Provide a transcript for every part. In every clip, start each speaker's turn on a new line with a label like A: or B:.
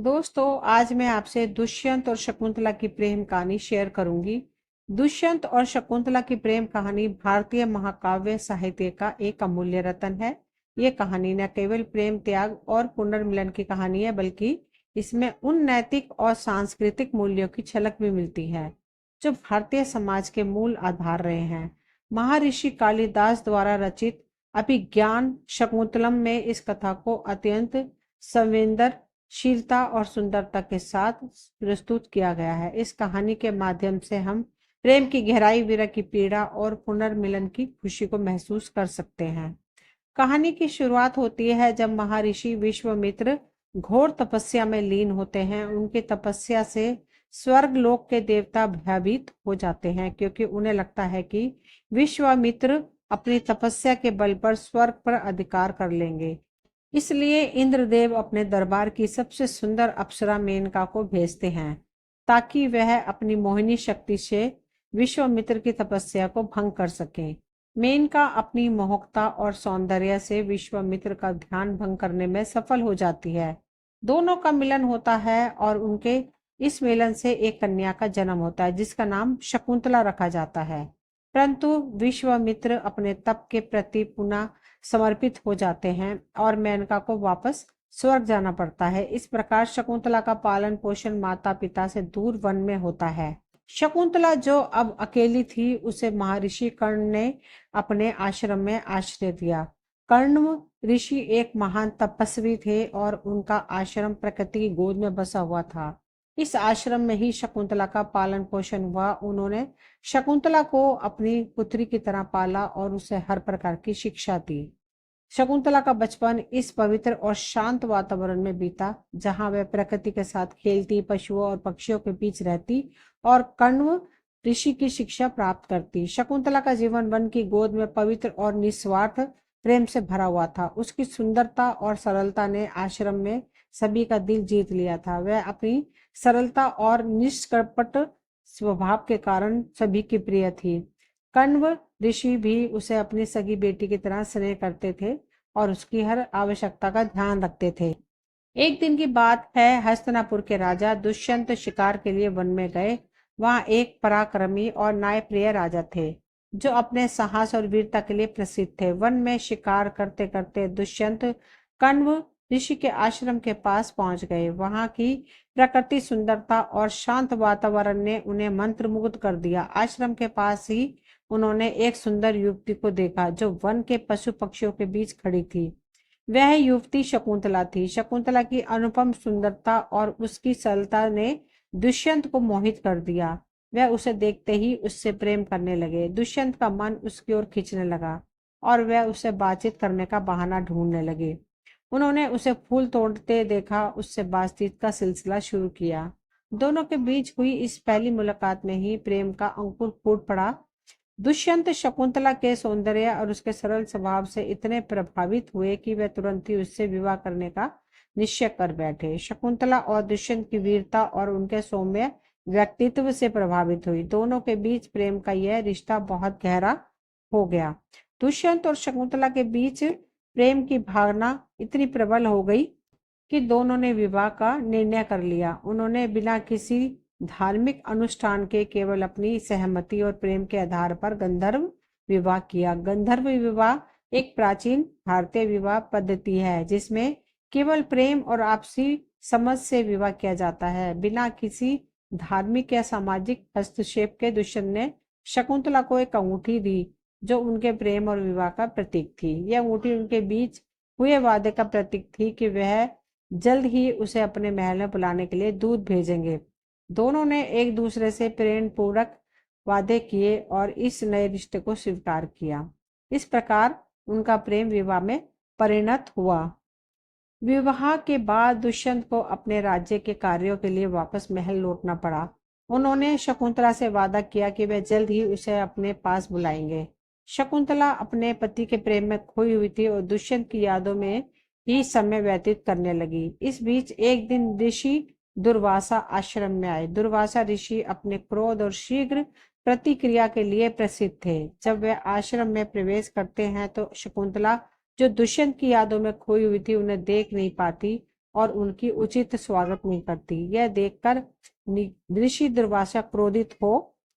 A: दोस्तों, आज मैं आपसे दुष्यंत और शकुंतला की प्रेम कहानी शेयर करूंगी। दुष्यंत और शकुंतला की प्रेम कहानी भारतीय महाकाव्य साहित्य का एक अमूल्य रत्न है। ये कहानी न केवल प्रेम, त्याग और पुनर्मिलन की कहानी है, बल्कि इसमें उन नैतिक और सांस्कृतिक मूल्यों की झलक भी मिलती है जो भारतीय समाज के मूल आधार रहे हैं। महर्षि कालिदास द्वारा रचित अभिज्ञान शकुंतलम में इस कथा को अत्यंत संवेदनशीलता और सुंदरता के साथ प्रस्तुत किया गया है। इस कहानी के माध्यम से हम प्रेम की गहराई, विरह की पीड़ा और पुनर्मिलन की खुशी को महसूस कर सकते हैं। कहानी की शुरुआत होती है जब महर्षि विश्वामित्र घोर तपस्या में लीन होते हैं। उनकी तपस्या से स्वर्ग लोक के देवता भयभीत हो जाते हैं, क्योंकि उन्हें लगता है कि विश्वामित्र अपनी तपस्या के बल पर स्वर्ग पर अधिकार कर लेंगे। इसलिए इंद्रदेव अपने दरबार की सबसे सुंदर अप्सरा मेनका को भेजते हैं, ताकि वह अपनी मोहिनी शक्ति से विश्वामित्र की तपस्या को भंग कर सके। मेनका अपनी मोहकता और सौंदर्य से विश्वामित्र का ध्यान भंग करने में सफल हो जाती है। दोनों का मिलन होता है और उनके इस मिलन से एक कन्या का जन्म होता है, जिसका नाम शकुंतला रखा जाता है। परंतु विश्वामित्र अपने तप के प्रति पुनः समर्पित हो जाते हैं और मेनका को वापस स्वर्ग जाना पड़ता है। इस प्रकार शकुंतला का पालन पोषण माता पिता से दूर वन में होता है। शकुंतला, जो अब अकेली थी, उसे महर्षि कर्ण ने अपने आश्रम में आश्रय दिया। कर्ण ऋषि एक महान तपस्वी थे और उनका आश्रम प्रकृति की गोद में बसा हुआ था। इस आश्रम में ही शकुंतला का पालन पोषण हुआ। उन्होंने शकुंतला को अपनी पुत्री की तरह पाला और उसे हर प्रकार की शिक्षा दी। शकुंतला का बचपन इस पवित्र और शांत वातावरण में बीता, जहां वह प्रकृति के साथ खेलती, पशुओं और पक्षियों के बीच रहती और कण्व ऋषि की शिक्षा प्राप्त करती। शकुंतला का जीवन वन की गोद में पवित्र और निस्वार्थ प्रेम से भरा हुआ था। उसकी सुंदरता और सरलता ने आश्रम में सभी का दिल जीत लिया था। वह अपनी सरलता और निष्कपट स्वभाव के कारण सभी की प्रिय थी। कण्व ऋषि भी उसे अपनी सगी बेटी की तरह स्नेह करते थे और उसकी हर आवश्यकता का ध्यान रखते थे। एक दिन की बात है, हस्तिनापुर के राजा दुष्यंत शिकार के लिए वन में गए। वहां एक पराक्रमी और न्यायप्रिय राजा थे, जो अपने साहस और वीरता के लिए प्रसिद्ध थे। वन में शिकार करते करते दुष्यंत कण्व ऋषि के आश्रम के पास पहुंच गए। वहां की प्रकृति सुंदरता और शांत वातावरण ने उन्हें मंत्रमुग्ध कर दिया। आश्रम के पास ही उन्होंने एक सुंदर युवती को देखा, जो वन के पशु पक्षियों के बीच खड़ी थी। वह युवती शकुंतला थी। शकुंतला की अनुपम सुंदरता और उसकी सरलता ने दुष्यंत को मोहित कर दिया। वह उसे देखते ही उससे प्रेम करने लगे। दुष्यंत का मन उसकी ओर खींचने लगा और वह उससे बातचीत करने का बहाना ढूंढने लगे। उन्होंने उसे फूल तोड़ते देखा, उससे बातचीत का सिलसिला शुरू किया। दोनों के बीच हुई इस पहली मुलाकात में ही प्रेम का अंकुर फूट पड़ा। दुष्यंत शकुंतला के सौंदर्य और उसके सरल स्वभाव से इतने प्रभावित हुए कि वे तुरंत ही उससे विवाह करने का निश्चय कर बैठे। शकुंतला और दुष्यंत की वीरता और उनके सौम्य व्यक्तित्व से प्रभावित हुई। दोनों के बीच प्रेम का यह रिश्ता बहुत गहरा हो गया। दुष्यंत और शकुंतला के बीच प्रेम की भावना इतनी प्रबल हो गई कि दोनों ने विवाह का निर्णय कर लिया। उन्होंने बिना किसी धार्मिक अनुष्ठान के केवल अपनी सहमति और प्रेम के आधार पर गंधर्व विवाह किया। गंधर्व विवाह एक प्राचीन भारतीय विवाह पद्धति है, जिसमें केवल प्रेम और आपसी समझ से विवाह किया जाता है, बिना किसी धार्मिक या सामाजिक हस्तक्षेप के। दुष्यंत ने शकुंतला को एक अंगूठी दी, जो उनके प्रेम और विवाह का प्रतीक थी। यह अंगूठी उनके बीच हुए वादे का प्रतीक थी कि वह जल्द ही उसे अपने महल में बुलाने के लिए दूत भेजेंगे। दोनों ने एक दूसरे से प्रेम पूर्वक वादे किए और इस नए रिश्ते को स्वीकार किया। इस प्रकार उनका प्रेम विवाह में परिणत हुआ। विवाह के बाद दुष्यंत को अपने राज्य के कार्यों के लिए वापस महल लौटना पड़ा। उन्होंने शकुंतला से वादा किया कि वे जल्द ही उसे अपने पास बुलाएंगे। शकुंतला अपने पति के प्रेम में खोई हुई थी और दुष्यंत की यादों में ही समय व्यतीत करने लगी। इस बीच एक दिन ऋषि दुर्वासा आश्रम में आए। दुर्वासा ऋषि अपने क्रोध और शीघ्र प्रतिक्रिया के लिए प्रसिद्ध थे। जब वे आश्रम में प्रवेश करते हैं तो शकुंतला, जो दुष्यंत की यादों में खोई हुई थी, उन्हें देख नहीं पाती और उनकी उचित स्वागत नहीं करती। यह देखकर ऋषि दुर्वासा क्रोधित हो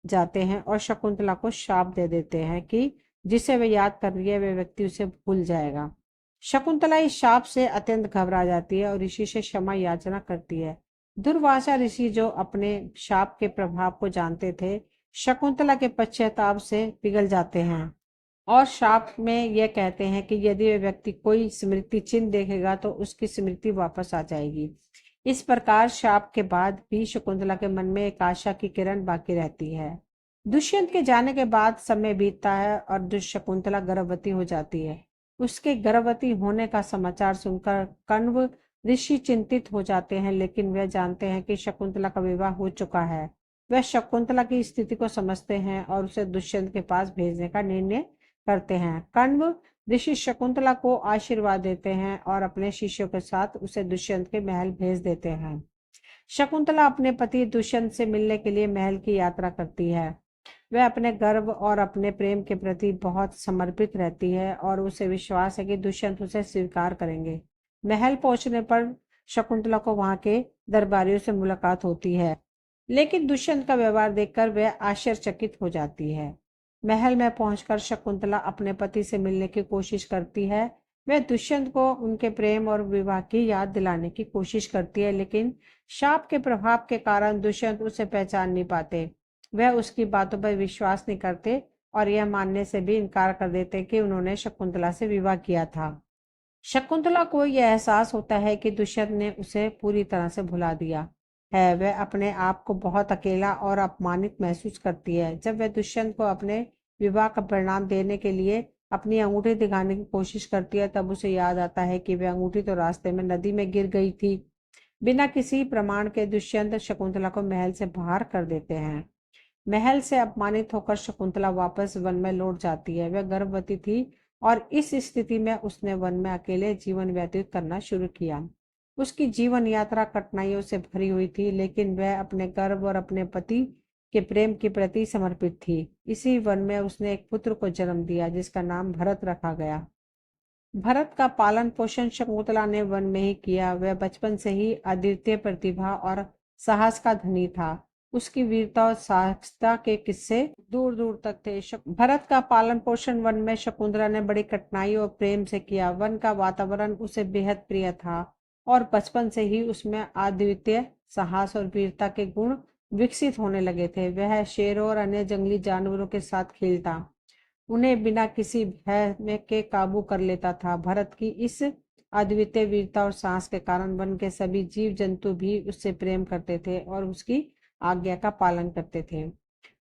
A: जाते हैं और शकुंतला को शाप दे देते हैं कि जिसे वे याद कर रही है वे व्यक्ति उसे भूल जाएगा। शकुंतला इस शाप से अत्यंत घबरा जाती है और ऋषि से क्षमा याचना करती है। दुर्वासा ऋषि, जो अपने शाप के प्रभाव को जानते थे, शकुंतला के पश्चाताप से पिघल जाते हैं और शाप में यह कहते हैं कि यदि वह व्यक्ति कोई स्मृति चिन्ह देखेगा तो उसकी स्मृति वापस आ जाएगी। इस प्रकार शाप के बाद भी शकुंतला के मन में एक आशा की किरण बाकी रहती है। दुष्यंत के जाने के बाद समय बीतता है और शकुंतला गर्भवती हो जाती है। उसके गर्भवती होने का समाचार सुनकर कण्व ऋषि चिंतित हो जाते हैं, लेकिन वे जानते हैं कि शकुंतला का विवाह हो चुका है। वे शकुंतला की स्थिति को समझते हैं और उसे दुष्यंत के पास भेजने का निर्णय करते हैं। कण्व ऋषि शकुंतला को आशीर्वाद देते हैं और अपने शिष्यों के साथ उसे दुष्यंत के महल भेज देते हैं। शकुंतला अपने पति दुष्यंत से मिलने के लिए महल की यात्रा करती है। वह अपने गर्व और अपने प्रेम के प्रति बहुत समर्पित रहती है और उसे विश्वास है कि दुष्यंत उसे स्वीकार करेंगे। महल पहुंचने पर शकुंतला को वहां के दरबारियों से मुलाकात होती है, लेकिन दुष्यंत का व्यवहार देखकर वह आश्चर्यचकित हो जाती है। महल में पहुंचकर शकुंतला अपने पति से मिलने की कोशिश करती है। वह दुष्यंत को उनके प्रेम और विवाह की याद दिलाने की कोशिश करती है, लेकिन शाप के प्रभाव के कारण दुष्यंत उसे पहचान नहीं पाते। वह उसकी बातों पर विश्वास नहीं करते और यह मानने से भी इनकार कर देते कि उन्होंने शकुंतला से विवाह किया था। शकुंतला को यह एहसास होता है कि दुष्यंत ने उसे पूरी तरह से भुला दिया है। वह अपने आप को बहुत अकेला और अपमानित महसूस करती है। जब वह दुष्यंत को अपने विवाह का परिणाम देने के लिए अपनी अंगूठी दिखाने की कोशिश करती है, तब उसे याद आता है कि वह अंगूठी तो रास्ते में नदी में गिर गई थी। बिना किसी प्रमाण के दुष्यंत शकुंतला को महल से बाहर कर देते हैं। महल से अपमानित होकर शकुंतला वापस वन में लौट जाती है। वह गर्भवती थी और इस स्थिति में उसने वन में अकेले जीवन व्यतीत करना शुरू किया। उसकी जीवन यात्रा कठिनाइयों से भरी हुई थी, लेकिन वह अपने गर्व और अपने पति के प्रेम के प्रति समर्पित थी। इसी वन में उसने एक पुत्र को जन्म दिया जिसका नाम भरत रखा गया। भरत का पालन पोषण शकुंतला ने वन में ही किया। वह बचपन से ही अद्वितीय प्रतिभा और साहस का धनी था। उसकी वीरता और साहसिकता के किस्से दूर दूर तक थे। भरत का पालन पोषण वन में शकुंतला ने बड़ी कठिनाई और प्रेम से किया। वन का वातावरण उसे बेहद प्रिय था और बचपन से ही उसमें अद्वितीय साहस और वीरता के गुण विकसित होने लगे थे। वह शेरों और अन्य जंगली जानवरों के साथ खेलता, उन्हें बिना किसी भय में के काबू कर लेता था। भरत की इस अद्वितीय वीरता और साहस के कारण वन के सभी जीव जंतु भी उससे प्रेम करते थे और उसकी आज्ञा का पालन करते थे।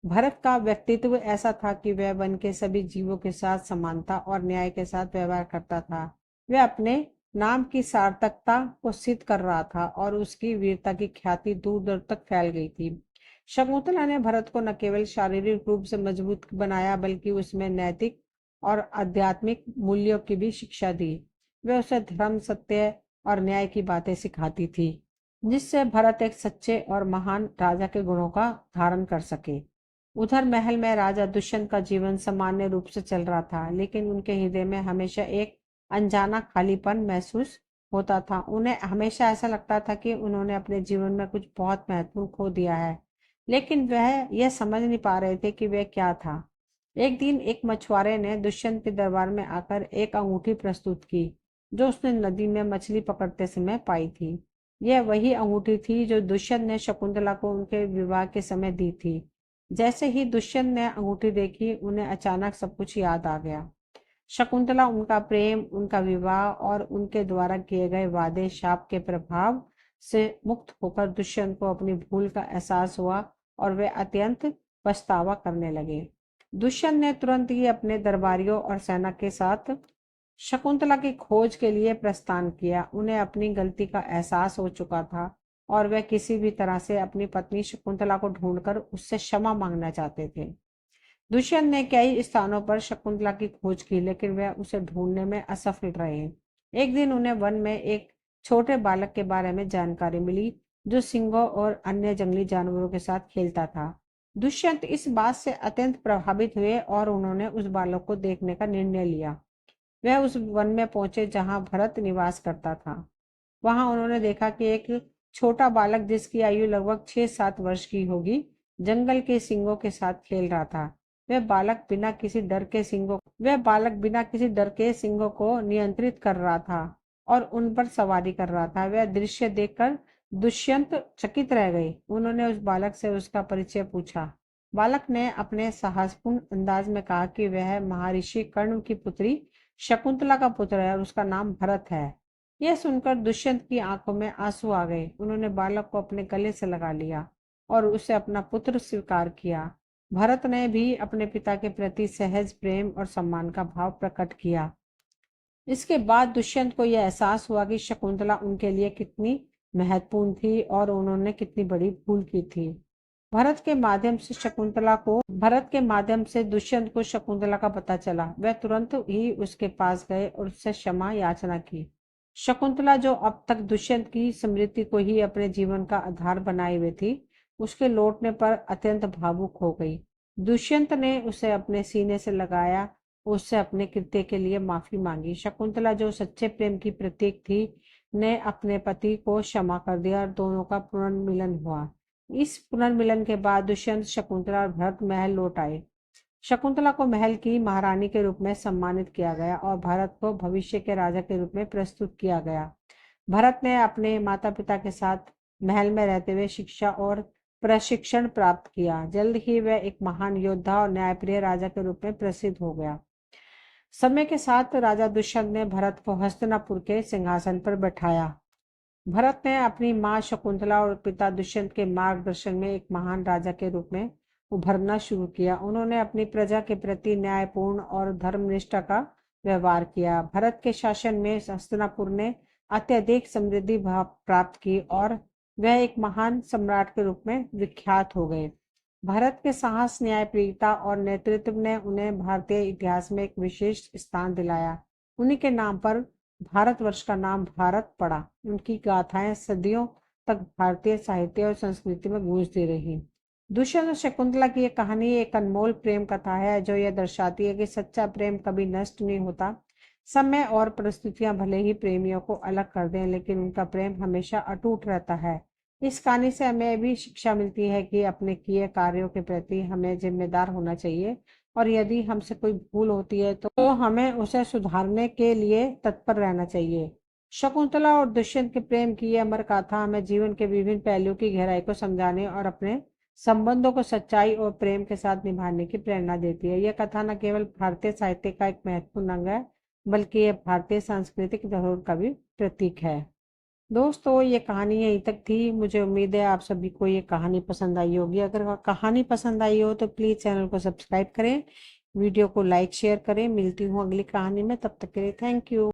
A: भरत का व्यक्तित्व ऐसा था कि वह वन के सभी जीवों के साथ समानता और न्याय के साथ व्यवहार करता था। वह अपने नाम की सार्थकता को सिद्ध कर रहा था और उसकी वीरता की ख्याति दूर दूर तक फैल गई थी। शकुंतला ने भरत को न केवल शारीरिक रूप से मजबूत बनाया, बल्कि उसमें नैतिक और आध्यात्मिक मूल्यों की भी शिक्षा दी। वह उसे धर्म, सत्य और न्याय की बातें सिखाती थी, जिससे भरत एक सच्चे और महान राजा के गुणों का धारण कर सके। उधर महल में राजा दुष्यंत का जीवन सामान्य रूप से चल रहा था, लेकिन उनके हृदय में हमेशा एक अनजाना खालीपन महसूस होता था। उन्हें हमेशा ऐसा लगता था कि उन्होंने अपने जीवन में कुछ बहुत महत्वपूर्ण खो दिया है, लेकिन वह यह समझ नहीं पा रहे थे कि वह क्या था। एक दिन एक मछुआरे ने दुष्यंत के दरबार में आकर एक अंगूठी प्रस्तुत की जो उसने नदी में मछली पकड़ते समय पाई थी। यह वही अंगूठी थी जो दुष्यंत ने शकुंतला को उनके विवाह के समय दी थी। जैसे ही दुष्यंत ने अंगूठी देखी, उन्हें अचानक सब कुछ याद आ गया। शकुंतला, उनका प्रेम, उनका विवाह और उनके द्वारा किए गए वादे, शाप के प्रभाव से मुक्त होकर दुष्यंत को अपनी भूल का एहसास हुआ और वे अत्यंत पछतावा करने लगे। दुष्यंत ने तुरंत ही अपने दरबारियों और सेना के साथ शकुंतला की खोज के लिए प्रस्थान किया। उन्हें अपनी गलती का एहसास हो चुका था और वे किसी भी तरह से अपनी पत्नी शकुंतला को ढूंढकर उससे क्षमा मांगना चाहते थे। दुष्यंत ने कई स्थानों पर शकुंतला की खोज की, लेकिन वह उसे ढूंढने में असफल रहे। एक दिन उन्हें वन में एक छोटे बालक के बारे में जानकारी मिली जो सिंहों और अन्य जंगली जानवरों के साथ खेलता था। दुष्यंत इस बात से अत्यंत प्रभावित हुए और उन्होंने उस बालक को देखने का निर्णय लिया। वह उस वन में पहुंचे जहां भरत निवास करता था। वहां उन्होंने देखा कि एक छोटा बालक जिसकी आयु लगभग 6-7 वर्ष की होगी, जंगल के सिंहों के साथ खेल रहा था। वह बालक बिना किसी डर के सिंहों को नियंत्रित कर रहा था और उन पर सवारी कर रहा था। वह दृश्य देखकर दुष्यंत चकित रह गए। उन्होंने उस बालक से उसका परिचय पूछा। बालक ने अपने साहसपूर्ण अंदाज में कहा कि वह महर्षि कर्ण की पुत्री शकुंतला का पुत्र है और उसका नाम भरत है। यह सुनकर दुष्यंत की आंखों में आंसू आ गए। उन्होंने बालक को अपने गले से लगा लिया और उसे अपना पुत्र स्वीकार किया। भरत ने भी अपने पिता के प्रति सहज प्रेम और सम्मान का भाव प्रकट किया। इसके बाद दुष्यंत को यह एहसास हुआ कि शकुंतला उनके लिए कितनी महत्वपूर्ण थी और उन्होंने कितनी बड़ी भूल की थी। भरत के माध्यम से दुष्यंत को शकुंतला का पता चला। वह तुरंत ही उसके पास गए और उससे क्षमा याचना की। शकुंतला, जो अब तक दुष्यंत की स्मृति को ही अपने जीवन का आधार बनाए हुए थी, उसके लौटने पर अत्यंत भावुक हो गई। दुष्यंत ने उसे अपने सीने से लगाया, उससे अपने कृत्य के लिए माफी मांगी। शकुंतला, जो सच्चे प्रेम की प्रतीक थी, ने अपने पति को क्षमा कर दिया और दोनों का पुनर्मिलन हुआ। इस पुनर्मिलन के बाद दुष्यंत, शकुंतला और भरत महल लौट आए। शकुंतला को महल की महारानी के रूप में सम्मानित किया गया और भरत को भविष्य के राजा के रूप में प्रस्तुत किया गया। भरत ने अपने माता पिता के साथ महल में रहते हुए शिक्षा और प्रशिक्षण प्राप्त किया। जल्द ही वह एक महान योद्धा और न्यायप्रिय राजा के रूप में प्रसिद्ध हो गया। समय के साथ राजा दुष्यंत ने भरत को हस्तिनापुर के सिंहासन पर बैठाया। भरत ने अपनी मां शकुंतला और पिता दुष्यंत के मार्गदर्शन में एक महान राजा के रूप में उभरना शुरू किया। उन्होंने अपनी प्रजा के प्रति न्यायपूर्ण और धर्मनिष्ठा का व्यवहार किया। भरत के शासन में हस्तिनापुर ने अत्यधिक समृद्धि प्राप्त की और वह एक महान सम्राट के रूप में विख्यात हो गए। भरत के साहस, न्यायप्रियता और नेतृत्व ने उन्हें भारतीय इतिहास में एक विशेष स्थान दिलाया। उन्हीं के नाम पर भारतवर्ष का नाम भारत पड़ा। उनकी गाथाएं सदियों तक भारतीय साहित्य और संस्कृति में गूंजती रही। दुष्यंत और शकुंतला की यह कहानी एक अनमोल प्रेम कथा है, जो यह दर्शाती है कि सच्चा प्रेम कभी नष्ट नहीं होता। समय और परिस्थितियां भले ही प्रेमियों को अलग कर दें, लेकिन उनका प्रेम हमेशा अटूट रहता है। इस कहानी से हमें भी शिक्षा मिलती है कि अपने किए कार्यों के प्रति हमें जिम्मेदार होना चाहिए और यदि हमसे कोई भूल होती है तो हमें उसे सुधारने के लिए तत्पर रहना चाहिए। शकुंतला और दुष्यंत के प्रेम की यह अमर गाथा हमें जीवन के विभिन्न पहलुओं की गहराई को समझाने और अपने संबंधों को सच्चाई और प्रेम के साथ निभाने की प्रेरणा देती है। यह कथा न केवल भारतीय साहित्य का एक महत्वपूर्ण अंग है, बल्कि यह भारतीय सांस्कृतिक धरोहर का भी प्रतीक है। दोस्तों, ये कहानी यहीं तक थी। मुझे उम्मीद है आप सभी को ये कहानी पसंद आई होगी। अगर कहानी पसंद आई हो तो प्लीज़ चैनल को सब्सक्राइब करें, वीडियो को लाइक शेयर करें। मिलती हूँ अगली कहानी में, तब तक के लिए थैंक यू।